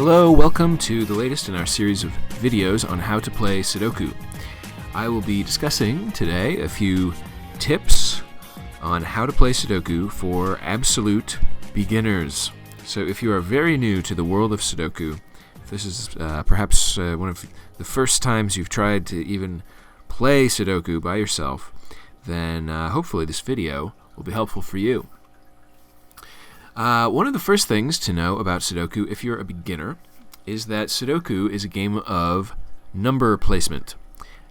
Hello, welcome to the latest in our series of videos on how to play Sudoku. I will be discussing today a few tips on how to play Sudoku for absolute beginners. So if you are very new to the world of Sudoku, if this is perhaps one of the first times you've tried to even play Sudoku by yourself, then hopefully this video will be helpful for you. One of the first things to know about Sudoku, if you're a beginner, is that Sudoku is a game of number placement.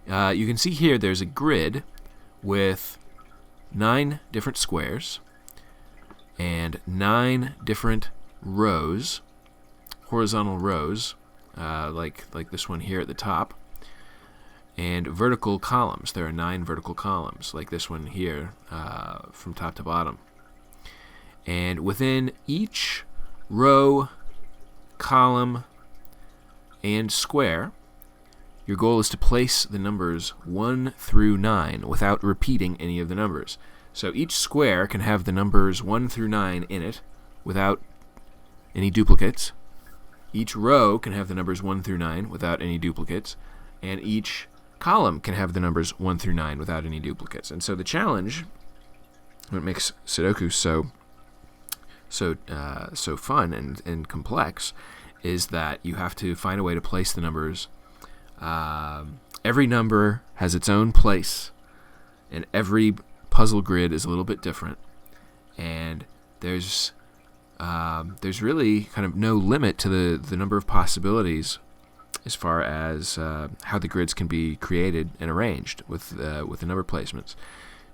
You can see here there's a grid with 9 different squares and 9 different rows, horizontal rows, like this one here at the top, and vertical columns. There are 9 vertical columns, like this one here, from top to bottom. And within each row, column, and square, your goal is to place the numbers 1 through 9 without repeating any of the numbers. So each square can have the numbers 1 through 9 in it without any duplicates. Each row can have the numbers 1 through 9 without any duplicates. And each column can have the numbers 1 through 9 without any duplicates. And so the challenge, what makes Sudoku so fun and complex, is that you have to find a way to place the numbers. Every number has its own place, and every puzzle grid is a little bit different. And there's really kind of no limit to the number of possibilities as far as how the grids can be created and arranged with the number placements.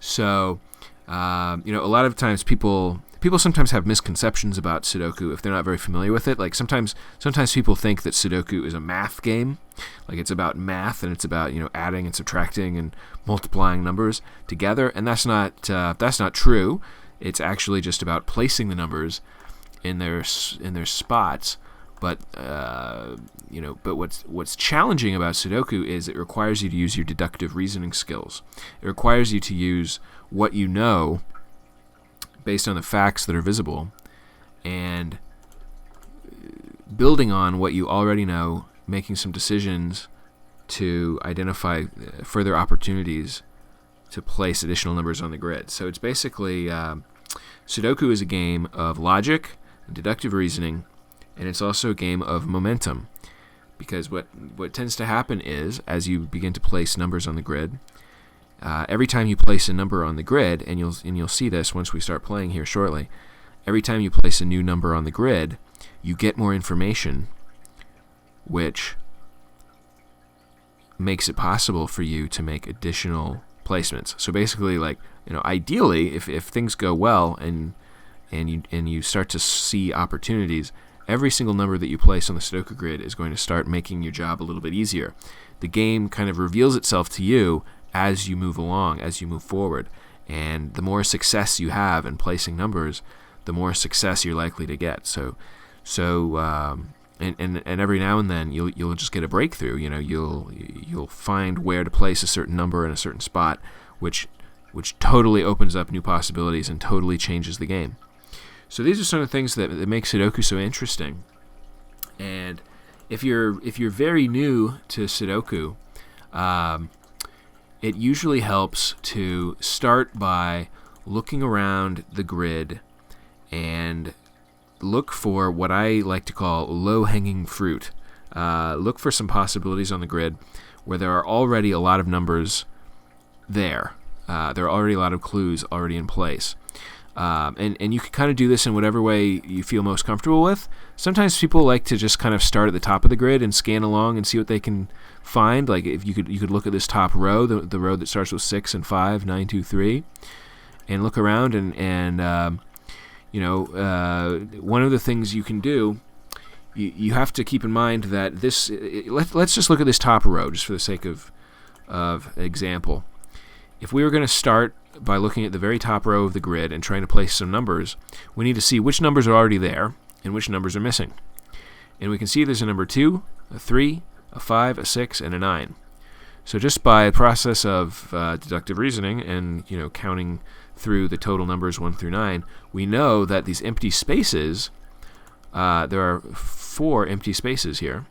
So a lot of times people sometimes have misconceptions about Sudoku if they're not very familiar with it. Like sometimes people think that Sudoku is a math game, like it's about math and it's about adding and subtracting and multiplying numbers together, and that's not true. It's actually just about placing the numbers in their spots. But what's challenging about Sudoku is it requires you to use your deductive reasoning skills. It requires you to use what you know based on the facts that are visible, and building on what you already know, making some decisions to identify further opportunities to place additional numbers on the grid. So it's basically, Sudoku is a game of logic and deductive reasoning, and it's also a game of momentum, because what tends to happen is, as you begin to place numbers on the grid, every time you place a number on the grid, and you'll see this once we start playing here shortly, every time you place a new number on the grid, you get more information, which makes it possible for you to make additional placements. So basically, ideally, if things go well and you start to see opportunities, every single number that you place on the Sudoku grid is going to start making your job a little bit easier. The game kind of reveals itself to you as you move along, as you move forward. And the more success you have in placing numbers, the more success you're likely to get. So every now and then you'll just get a breakthrough. You'll find where to place a certain number in a certain spot, which totally opens up new possibilities and totally changes the game. So these are some of the things that make Sudoku so interesting. And if you're very new to Sudoku, it usually helps to start by looking around the grid and look for what I like to call low-hanging fruit. Look for some possibilities on the grid where there are already a lot of numbers there. There are already a lot of clues already in place. And you can kind of do this in whatever way you feel most comfortable with. Sometimes people like to just kind of start at the top of the grid and scan along and see what they can find. Like if you could look at this top row, the row that starts with 6 and 5, 9, 2, 3, and look around and one of the things you can do, you have to keep in mind that let's just look at this top row just for the sake of example. If we were going to start by looking at the very top row of the grid and trying to place some numbers, we need to see which numbers are already there and which numbers are missing. And we can see there's a number 2, a 3, a 5, a 6, and a 9. So just by a process of deductive reasoning and counting through the total numbers 1 through 9, we know that these empty spaces, there are 4 empty spaces here.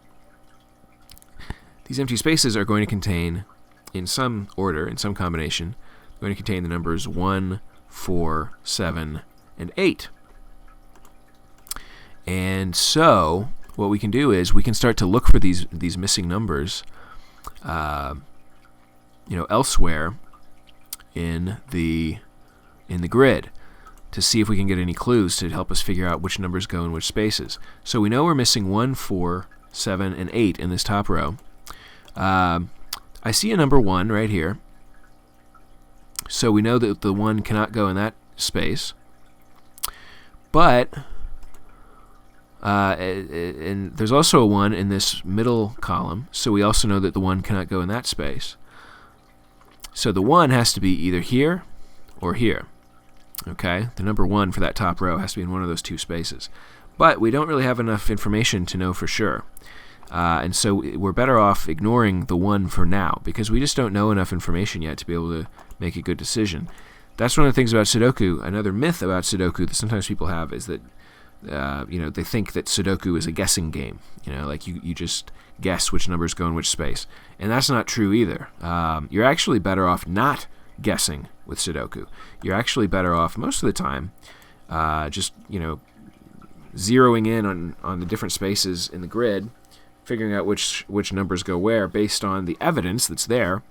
These empty spaces are going to contain, in some order, in some combination, going to contain the numbers 1, 4, 7, and 8. And so what we can do is we can start to look for these missing numbers elsewhere in the grid to see if we can get any clues to help us figure out which numbers go in which spaces. So we know we're missing 1, 4, 7, and 8 in this top row. I see a number 1 right here. So we know that the 1 cannot go in that space. But and there's also a 1 in this middle column, so we also know that the 1 cannot go in that space. So the 1 has to be either here or here. Okay, the number 1 for that top row has to be in one of those two spaces. But we don't really have enough information to know for sure. And so we're better off ignoring the 1 for now, because we just don't know enough information yet to be able to make a good decision. That's one of the things about Sudoku. Another myth about Sudoku that sometimes people have is that they think that Sudoku is a guessing game. Like you just guess which numbers go in which space. And that's not true either. You're actually better off not guessing with Sudoku. You're actually better off most of the time just zeroing in on the different spaces in the grid, figuring out which numbers go where based on the evidence that's there,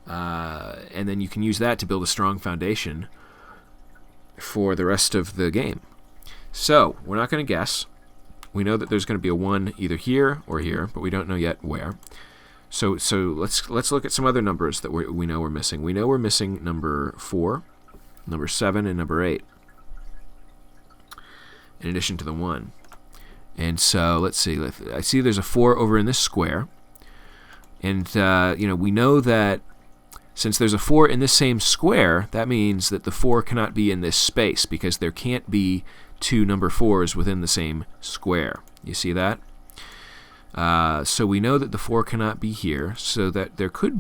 and then you can use that to build a strong foundation for the rest of the game. So we're not going to guess. We know that there's going to be a 1 either here or here, but we don't know yet where. So let's look at some other numbers that we know we're missing. We know we're missing number 4, number 7, and number 8, in addition to the 1. And so let's see. I see there's a 4 over in this square, and we know that since there's a 4 in this same square, that means that the 4 cannot be in this space, because there can't be two number 4s within the same square. You see that? So we know that the 4 cannot be here, so there could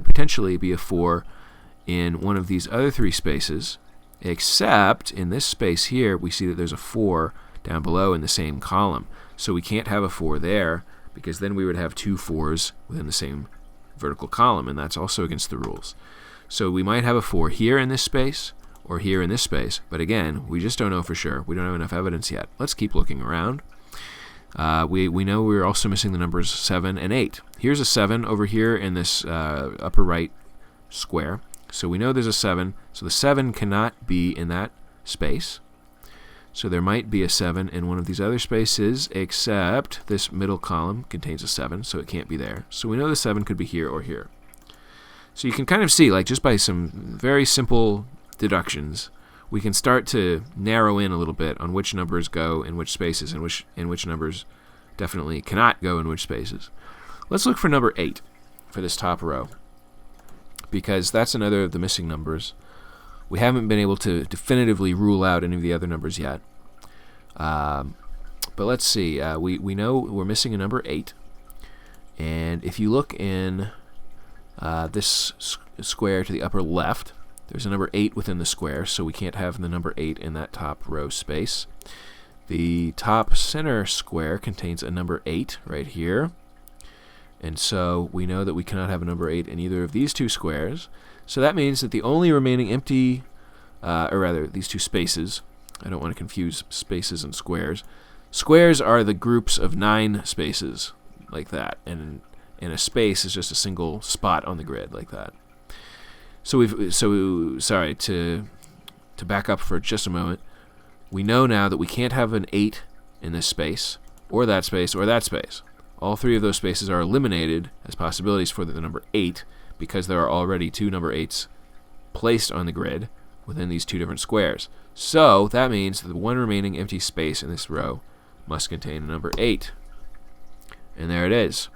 potentially be a 4 in one of these other 3 spaces, except in this space here we see that there's a 4 down below in the same column. So we can't have a 4 there, because then we would have 2 4s within the same vertical column, and that's also against the rules. So we might have a 4 here in this space, or here in this space, but again, we just don't know for sure. We don't have enough evidence yet. Let's keep looking around. We know we're also missing the numbers 7 and 8. Here's a 7 over here in this upper right square. So we know there's a 7. So the 7 cannot be in that space. So there might be a 7 in one of these other spaces, except this middle column contains a 7, so it can't be there. So we know the 7 could be here or here. So you can kind of see, like just by some very simple deductions, we can start to narrow in a little bit on which numbers go in which spaces and which numbers definitely cannot go in which spaces. Let's look for number 8 for this top row, because that's another of the missing numbers. We haven't been able to definitively rule out any of the other numbers yet. But let's see. We know we're missing a number 8. And if you look in this square to the upper left, there's a number 8 within the square, so we can't have the number 8 in that top row space. The top center square contains a number 8 right here. And so we know that we cannot have a number 8 in either of these two squares. So that means that the only remaining empty, or rather these two spaces, I don't want to confuse spaces and squares. Squares are the groups of 9 spaces, like that, and a space is just a single spot on the grid, like that. So to back up for just a moment, we know now that we can't have an 8 in this space, or that space, or that space. All 3 of those spaces are eliminated as possibilities for the number 8, because there are already 2 number 8s placed on the grid within these 2 different squares. So that means that the one remaining empty space in this row must contain a number 8. And there it is.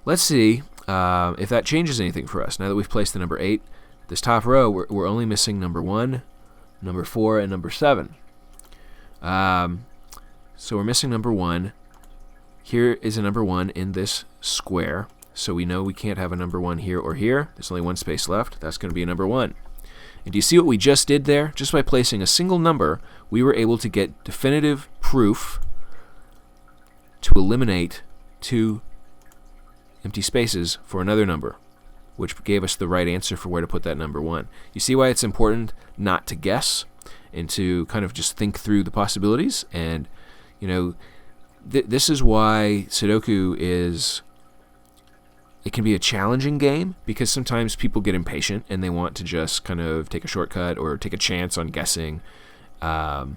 Let's see if that changes anything for us. Now that we've placed the number 8, this top row, we're only missing number 1, number 4, and number 7. So we're missing number 1. Here is a number 1 in this square. So we know we can't have a number 1 here or here. There's only one space left. That's going to be a number 1. And do you see what we just did there? Just by placing a single number, we were able to get definitive proof to eliminate 2 empty spaces for another number, which gave us the right answer for where to put that number 1. You see why it's important not to guess and to kind of just think through the possibilities? And, this is why Sudoku it can be a challenging game, because sometimes people get impatient and they want to just kind of take a shortcut or take a chance on guessing. But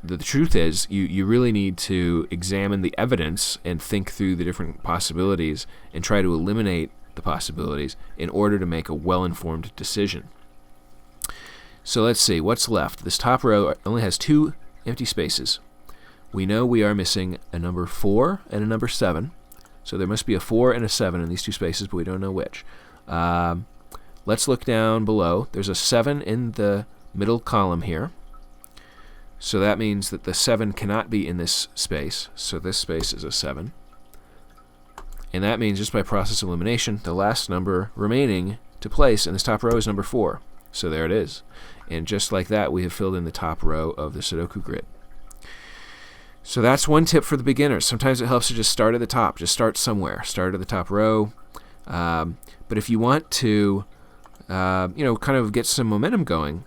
the truth is, you really need to examine the evidence and think through the different possibilities and try to eliminate the possibilities in order to make a well-informed decision. So let's see, what's left? This top row only has 2 empty spaces. We know we are missing a number 4 and a number 7. So there must be a 4 and a 7 in these 2 spaces, but we don't know which. Let's look down below. There's a 7 in the middle column here. So that means that the 7 cannot be in this space. So this space is a 7. And that means, just by process of elimination, the last number remaining to place in this top row is number 4. So there it is. And just like that, we have filled in the top row of the Sudoku grid. So that's one tip for the beginners. Sometimes it helps to just start at the top. Just start somewhere. Start at the top row. But if you want to, kind of get some momentum going,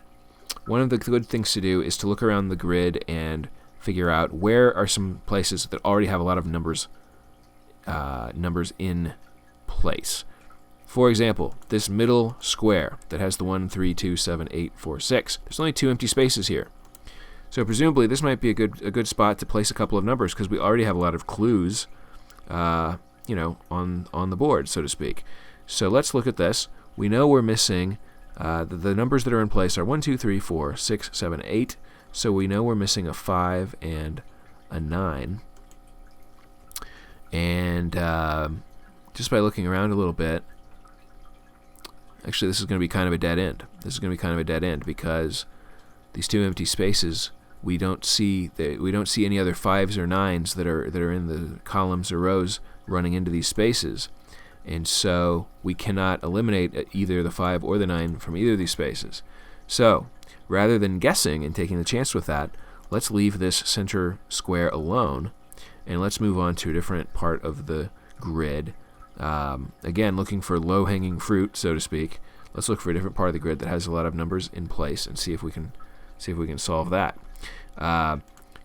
one of the good things to do is to look around the grid and figure out where are some places that already have a lot of numbers in place. For example, this middle square that has the 1, 3, 2, 7, 8, 4, 6. There's only 2 empty spaces here. So presumably this might be a good spot to place a couple of numbers, because we already have a lot of clues, on the board, so to speak. So let's look at this. We know we're missing the numbers that are in place are 1, 2, 3, 4, 6, 7, 8. So we know we're missing a 5 and a 9. And just by looking around a little bit, actually this is going to be kind of a dead end. Because these 2 empty spaces, we don't see any other 5s or 9s that are in the columns or rows running into these spaces, and so we cannot eliminate either the 5 or the 9 from either of these spaces. So rather than guessing and taking the chance with that, let's leave this center square alone, and let's move on to a different part of the grid. Again, looking for low-hanging fruit, so to speak. Let's look for a different part of the grid that has a lot of numbers in place and see if we can solve that.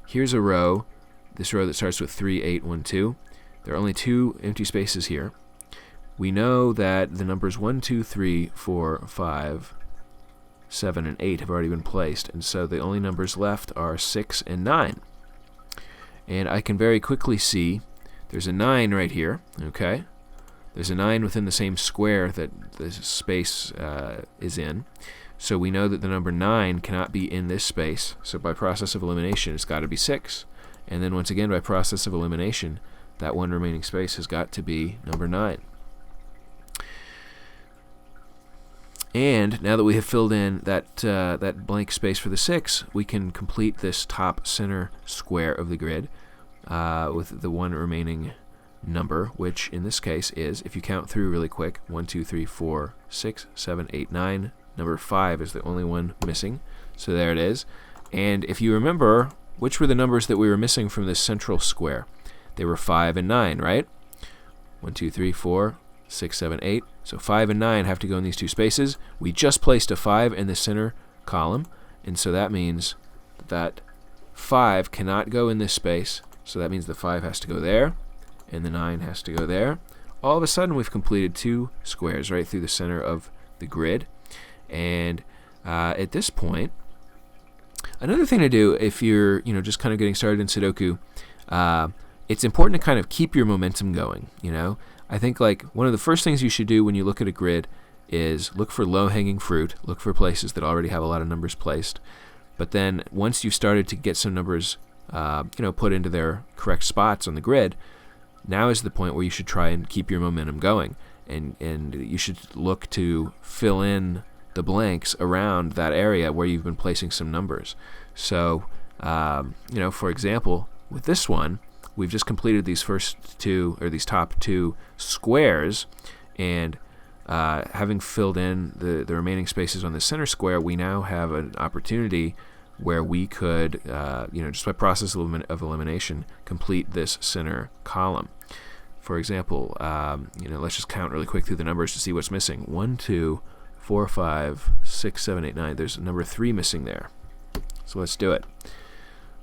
Here's a row, this row that starts with 3, 8, 1, 2. There are only 2 empty spaces here. We know that the numbers 1, 2, 3, 4, 5, 7, and 8 have already been placed, and so the only numbers left are 6 and 9. And I can very quickly see there's a 9 right here, okay? There's a 9 within the same square that this space is in. So we know that the number 9 cannot be in this space. So by process of elimination, it's got to be 6. And then once again, by process of elimination, that one remaining space has got to be number 9. And now that we have filled in that blank space for the 6, we can complete this top center square of the grid with the one remaining number, which in this case is, if you count through really quick, 1, 2, 3, 4, 6, 7, 8, 9. Number 5 is the only one missing. So there it is. And if you remember, which were the numbers that we were missing from this central square? They were 5 and 9, right? 1, 2, 3, 4, 6, 7, 8. So 5 and 9 have to go in these 2 spaces. We just placed a 5 in the center column, and so that means that 5 cannot go in this space. So that means the 5 has to go there, and the 9 has to go there. All of a sudden, we've completed 2 squares right through the center of the grid. And at this point, another thing to do if you're just kind of getting started in Sudoku, it's important to kind of keep your momentum going. I think like one of the first things you should do when you look at a grid is look for low-hanging fruit, look for places that already have a lot of numbers placed. But then once you've started to get some numbers put into their correct spots on the grid, now is the point where you should try and keep your momentum going, and you should look to fill in the blanks around that area where you've been placing some numbers. So, for example, with this one, we've just completed these top 2 squares, and having filled in the remaining spaces on the center square, we now have an opportunity where we could, just by process of elimination, complete this center column. For example, let's just count really quick through the numbers to see what's missing. 1, 2, 4, 5, 6, 7, 8, 9. There's number 3 missing there. So let's do it.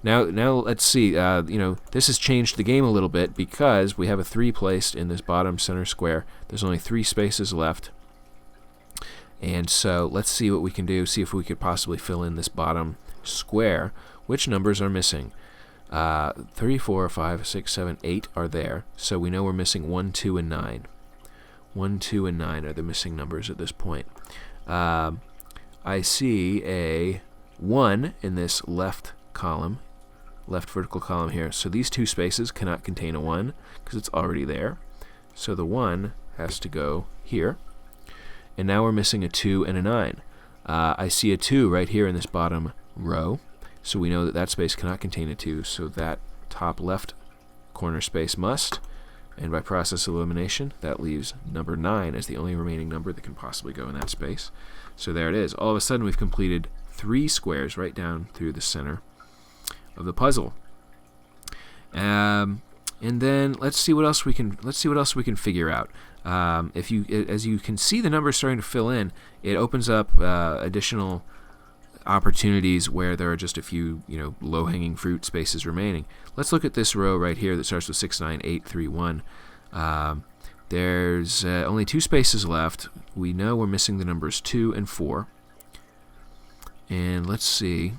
Now let's see. This has changed the game a little bit because we have a 3 placed in this bottom center square. There's only 3 spaces left. And so let's see what we can do. See if we could possibly fill in this bottom square. Which numbers are missing? 3, 4, 5, 6, 7, 8 are there. So we know we're missing 1, 2, and 9. 1, 2, and 9 are the missing numbers at this point. I see a 1 in this left column, left vertical column here. So these 2 spaces cannot contain a 1 because it's already there. So the 1 has to go here. And now we're missing a 2 and a 9. I see a 2 right here in this bottom row. So we know that that space cannot contain a 2, so that top left corner space must. And by process of elimination, that leaves number 9 as the only remaining number that can possibly go in that space. So there it is. All of a sudden, we've completed 3 squares right down through the center of the puzzle. And then let's see what else we can figure out. As you can see, the numbers starting to fill in. It opens up additional opportunities where there are just a few, low-hanging fruit spaces remaining. Let's look at this row right here that starts with 6, 9, 8, 3, 1. There's only 2 spaces left. We know we're missing the numbers 2 and 4. And let's see.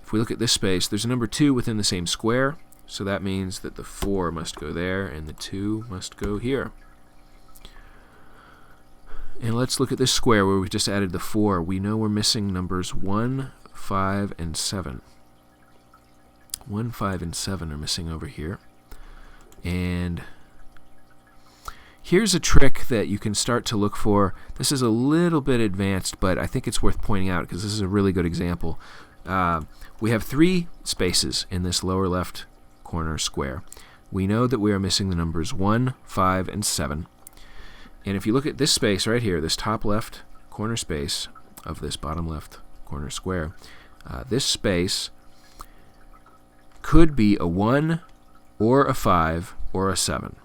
If we look at this space, there's a number 2 within the same square. So that means that the 4 must go there and the 2 must go here. And let's look at this square where we just added the 4. We know we're missing numbers 1, 5, and 7. 1, 5, and 7 are missing over here. And here's a trick that you can start to look for. This is a little bit advanced, but I think it's worth pointing out because this is a really good example. We have 3 spaces in this lower left corner square. We know that we are missing the numbers 1, 5, and 7. And if you look at this space right here, this top left corner space of this bottom left corner square, this space could be a 1 or a 5 or a 7.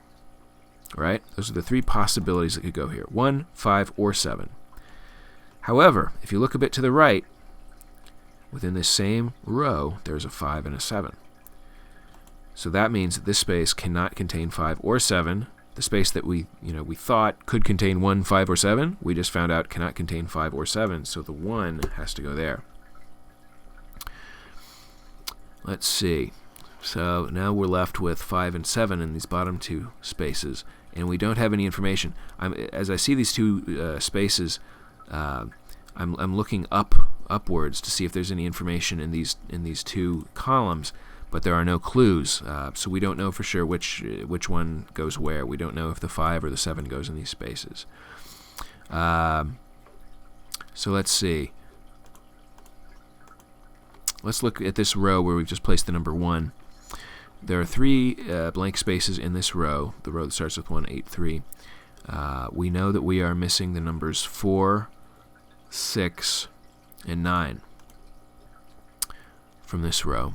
Right? Those are the 3 possibilities that could go here. 1, 5, or 7. However, if you look a bit to the right, within this same row, there's a 5 and a 7. So that means that this space cannot contain 5 or 7. The space that we thought could contain 1, 5, or 7, we just found out cannot contain 5 or 7, so the 1 has to go there. Let's see. So now we're left with 5 and 7 in these bottom 2 spaces, and we don't have any information. As I see these 2 spaces, I'm looking upwards to see if there's any information in these 2 columns. But there are no clues, so we don't know for sure which one goes where. We don't know if the 5 or the 7 goes in these spaces. So let's see. Let's look at this row where we've just placed the number 1. There are 3 blank spaces in this row, the row that starts with 1, 8, 3. We know that we are missing the numbers 4, 6, and 9 from this row.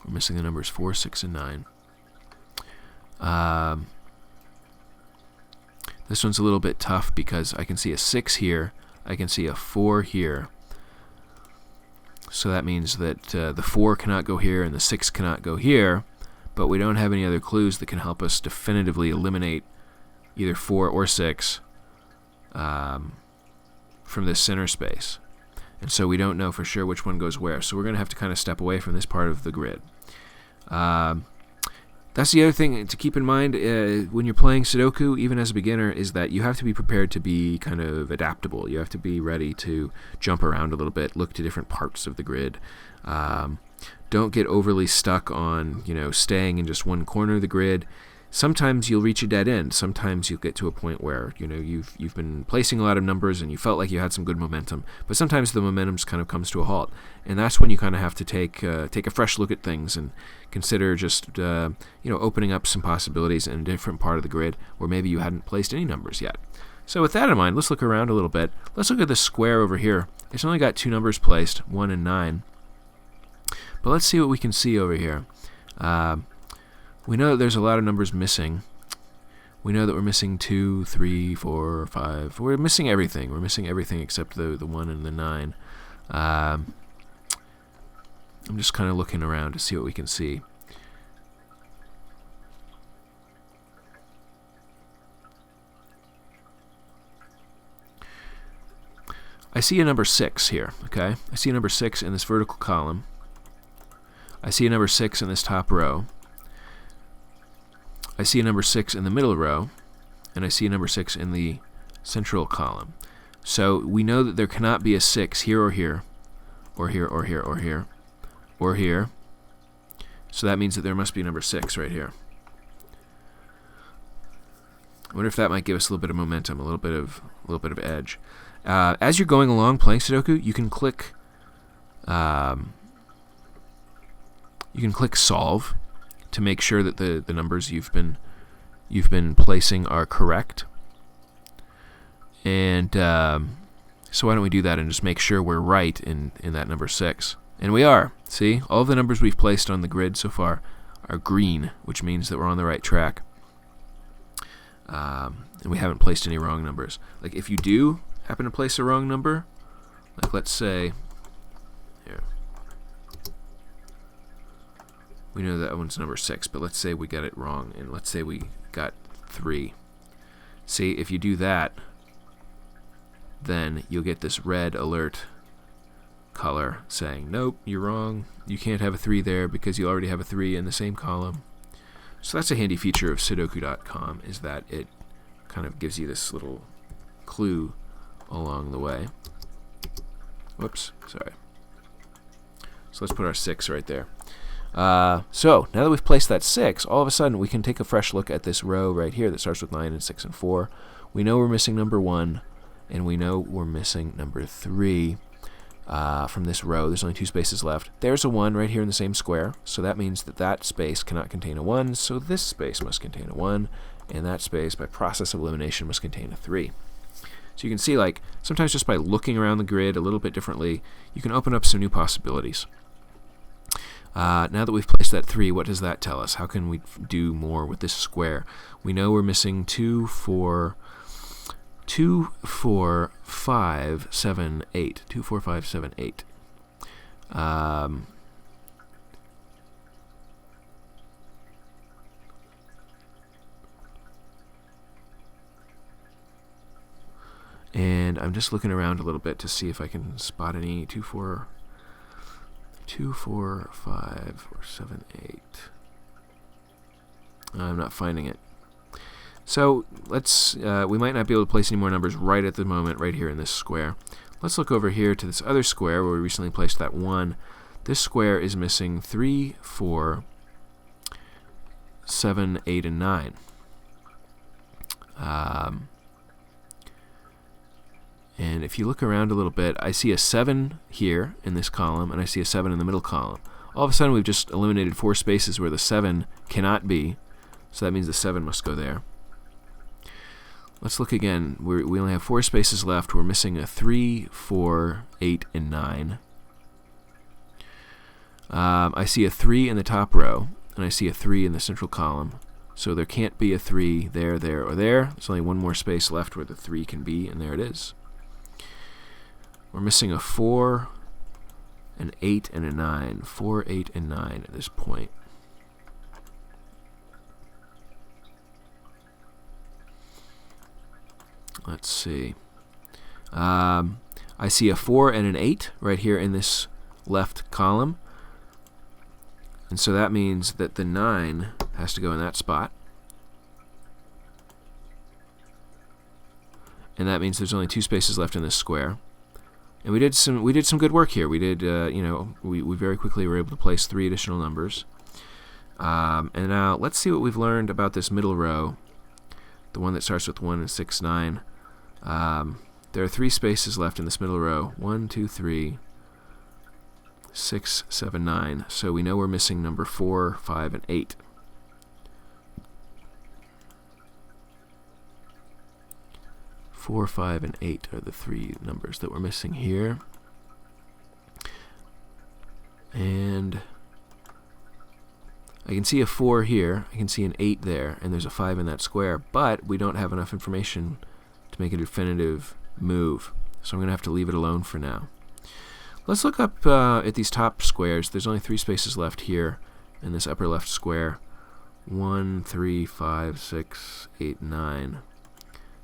We're missing the numbers 4, 6, and 9. This one's a little bit tough because I can see a 6 here, I can see a 4 here. So that means that the 4 cannot go here and the 6 cannot go here, but we don't have any other clues that can help us definitively eliminate either 4 or 6 from this center space. And so we don't know for sure which one goes where. So we're going to have to kind of step away from this part of the grid. That's the other thing to keep in mind when you're playing Sudoku, even as a beginner, is that you have to be prepared to be kind of adaptable. You have to be ready to jump around a little bit, look to different parts of the grid. Don't get overly stuck on staying in just one corner of the grid. sometimes you'll reach a dead end. Sometimes you'll get to a point where you've been placing a lot of numbers and you felt like you had some good momentum, but sometimes the momentum just kind of comes to a halt, and that's when you kind of have to take a fresh look at things and consider just opening up some possibilities in a different part of the grid where maybe you hadn't placed any numbers yet. So with that in mind, let's look around a little bit. Let's look at this square over here. It's only got 2 numbers placed, 1 and 9. But let's see what we can see over here. We know that there's a lot of numbers missing. We know that we're missing 2, 3, 4, 5. We're missing everything. We're missing everything except the 1 and the 9. I'm just kind of looking around to see what we can see. I see a number 6 here, okay? I see a number 6 in this vertical column. I see a number 6 in this top row. I see a number 6 in the middle row, and I see a number 6 in the central column. So we know that there cannot be a 6 here or here, or here or here or here, or here. So that means that there must be a number 6 right here. I wonder if that might give us a little bit of momentum, a little bit of edge. As you're going along playing Sudoku, you can click solve to make sure that the numbers you've been placing are correct. And so why don't we do that and just make sure we're right in that number 6. And we are. See, all of the numbers we've placed on the grid so far are green, which means that we're on the right track. And we haven't placed any wrong numbers. Like if you do happen to place a wrong number, like let's say here, we know that one's number 6, but let's say we got it wrong, and let's say we got 3. See, if you do that, then you'll get this red alert color saying, nope, you're wrong, you can't have a 3 there because you already have a 3 in the same column. So that's a handy feature of Sudoku.com, is that it kind of gives you this little clue along the way. Whoops, sorry. So let's put our 6 right there. So now that we've placed that 6, all of a sudden we can take a fresh look at this row right here that starts with 9 and 6 and 4. We know we're missing number 1, and we know we're missing number 3 from this row. There's only 2 spaces left. There's a 1 right here in the same square, so that means that that space cannot contain a 1, so this space must contain a 1, and that space, by process of elimination, must contain a 3. So you can see, like, sometimes just by looking around the grid a little bit differently, you can open up some new possibilities. Now that we've placed that 3, what does that tell us? How can we do more with this square? We know we're missing 2, 4, 5, 7, 8. 2, 4, 5, 7, 8. And I'm just looking around a little bit to see if I can spot any 2, 4, 5, or 7, 8. I'm not finding it. So let's, we might not be able to place any more numbers right at the moment, right here in this square. Let's look over here to this other square where we recently placed that 1. This square is missing 3, 4, 7, 8, and 9. And if you look around a little bit, I see a 7 here in this column, and I see a 7 in the middle column. All of a sudden, we've just eliminated 4 spaces where the 7 cannot be, so that means the 7 must go there. Let's look again. We only have 4 spaces left. We're missing a 3, 4, 8, and 9. I see a 3 in the top row, and I see a 3 in the central column. So there can't be a 3 there, there, or there. There's only 1 more space left where the 3 can be, and there it is. We're missing a 4, an 8, and a 9. 4, 8, and 9 at this point. Let's see. I see a 4 and an 8 right here in this left column. And so that means that the 9 has to go in that spot. And that means there's only 2 spaces left in this square. And we did some good work here. We did, we very quickly were able to place 3 additional numbers. And now let's see what we've learned about this middle row, the one that starts with 1 and 6, 9. There are 3 spaces left in this middle row. 1, 2, 3, 6, 7, 9. So we know we're missing number 4, 5, and 8. Four, 5, and 8 are the 3 numbers that we're missing here. And I can see a 4 here, I can see an 8 there, and there's a 5 in that square, but we don't have enough information to make a definitive move, so I'm going to have to leave it alone for now. Let's look up at these top squares. There's only 3 spaces left here in this upper left square. 1, 3, 5, 6, 8, 9.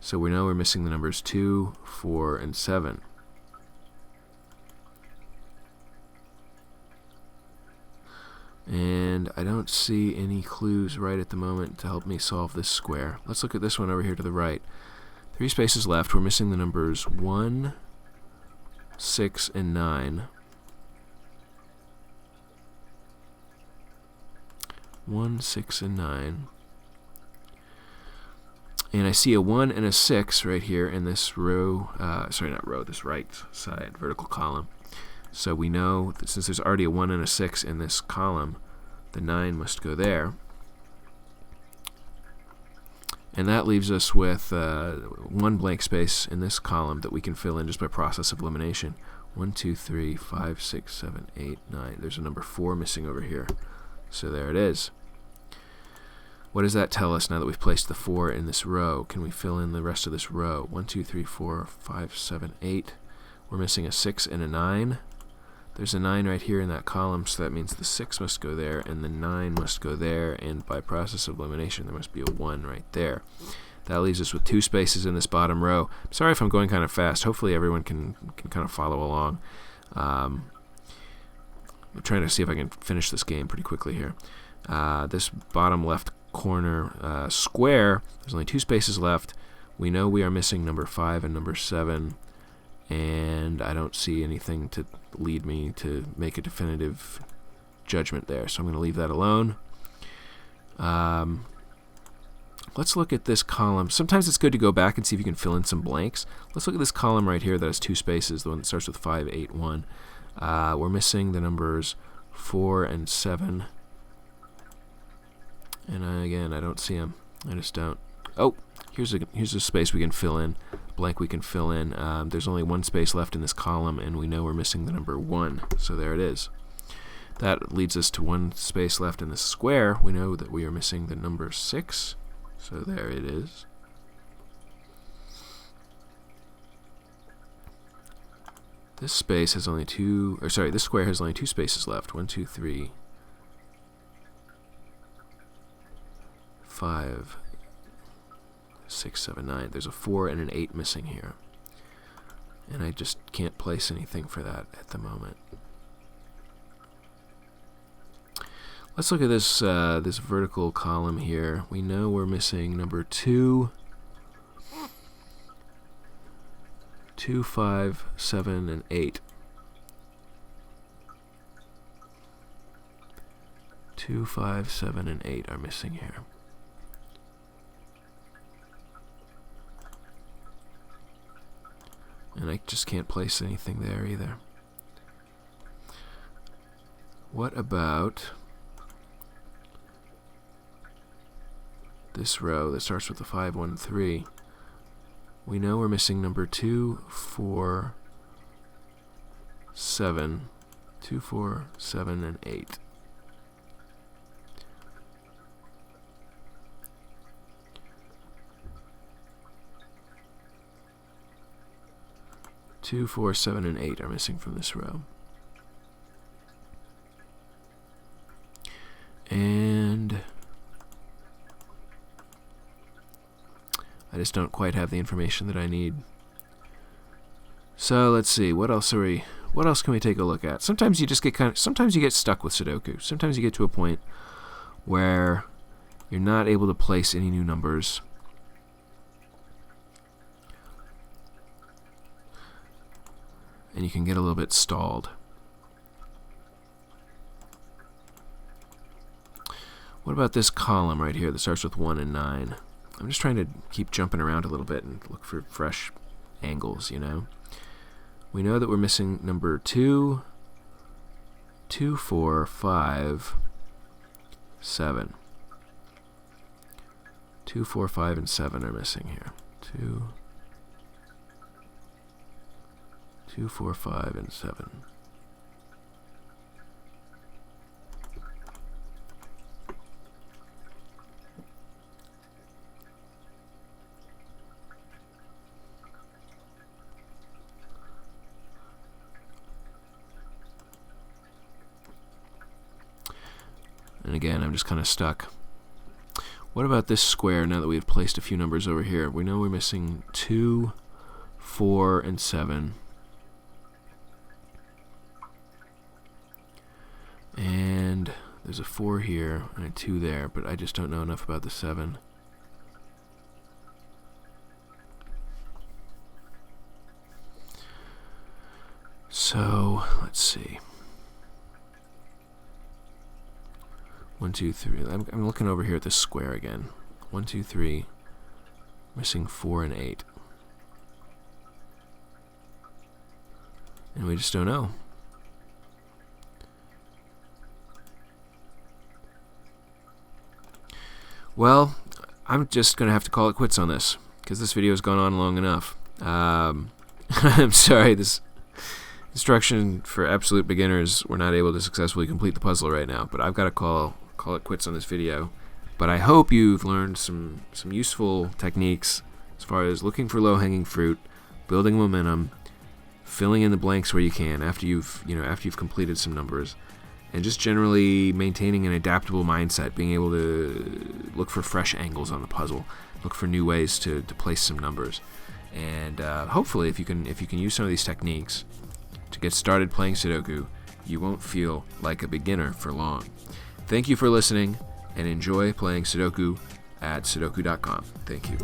So we know we're missing the numbers 2, 4, and 7. And I don't see any clues right at the moment to help me solve this square. Let's look at this one over here to the right. 3 spaces left. We're missing the numbers 1, 6, and 9. 1, 6, and 9. And I see a 1 and a 6 right here in this row, this right side vertical column. So we know that since there's already a 1 and a 6 in this column, the 9 must go there. And that leaves us with 1 blank space in this column that we can fill in just by process of elimination. 1, 2, 3, 5, 6, 7, 8, 9. There's a number 4 missing over here. So there it is. What does that tell us now that we've placed the 4 in this row? Can we fill in the rest of this row? 1, 2, 3, 4, 5, 7, 8. We're missing a 6 and a 9. There's a 9 right here in that column, so that means the 6 must go there, and the 9 must go there, and by process of elimination, there must be a 1 right there. That leaves us with 2 spaces in this bottom row. I'm sorry if I'm going kind of fast. Hopefully everyone can kind of follow along. I'm trying to see if I can finish this game pretty quickly here. This bottom left corner square, there's only 2 spaces left. We know we are missing number 5 and number 7, and I don't see anything to lead me to make a definitive judgment there, so I'm going to leave that alone. Let's look at this column. Sometimes it's good to go back and see if you can fill in some blanks. Let's look at this column right here that has 2 spaces, the one that starts with 5, 8, 1. We're missing the numbers 4 and 7. And again, I don't see them. I just don't. Oh, here's a space we can fill in, blank we can fill in. There's only 1 space left in this column, and we know we're missing the number 1. So there it is. That leads us to 1 space left in this square. We know that we are missing the number 6. So there it is. This space has only this square has only 2 spaces left. 1, 2, 3, 5, 6, 7, 9. There's a 4 and an 8 missing here. And I just can't place anything for that at the moment. Let's look at this this vertical column here. We know we're missing number 2, 2, 5, 7, and 8. 2, 5, 7, and 8 are missing here. And I just can't place anything there either. What about this row that starts with the 5, 1, 3? We know we're missing number 2, 4, 7, 2, 4, 7, and 8. Two, 4, 7, and 8 are missing from this row. And I just don't quite have the information that I need. So let's see, what else can we take a look at? Sometimes you just get sometimes you get stuck with Sudoku. Sometimes you get to a point where you're not able to place any new numbers. And you can get a little bit stalled. What about this column right here that starts with 1 and 9? I'm just trying to keep jumping around a little bit and look for fresh angles, you know. We know that we're missing number 2, 2, 4, 5, 7. 2, 4, 5, and 7 are missing here. 2, 4, 5, and 7. And again, I'm just kind of stuck. What about this square now that we've placed a few numbers over here? We know we're missing 2, 4, and 7. And there's a 4 here and a 2 there, but I just don't know enough about the 7. So, let's see. 1, 2, 3. I'm looking over here at this square again. 1, 2, 3. Missing 4 and 8. And we just don't know. Well, I'm just going to have to call it quits on this, because this video has gone on long enough. I'm sorry, this instruction for absolute beginners, we're not able to successfully complete the puzzle right now, but I've got to call it quits on this video. But I hope you've learned some useful techniques as far as looking for low-hanging fruit, building momentum, filling in the blanks where you can after you've completed some numbers, and just generally maintaining an adaptable mindset, being able to look for fresh angles on the puzzle, look for new ways to place some numbers. And hopefully if you can use some of these techniques to get started playing Sudoku, you won't feel like a beginner for long. Thank you for listening, and enjoy playing Sudoku at Sudoku.com. Thank you.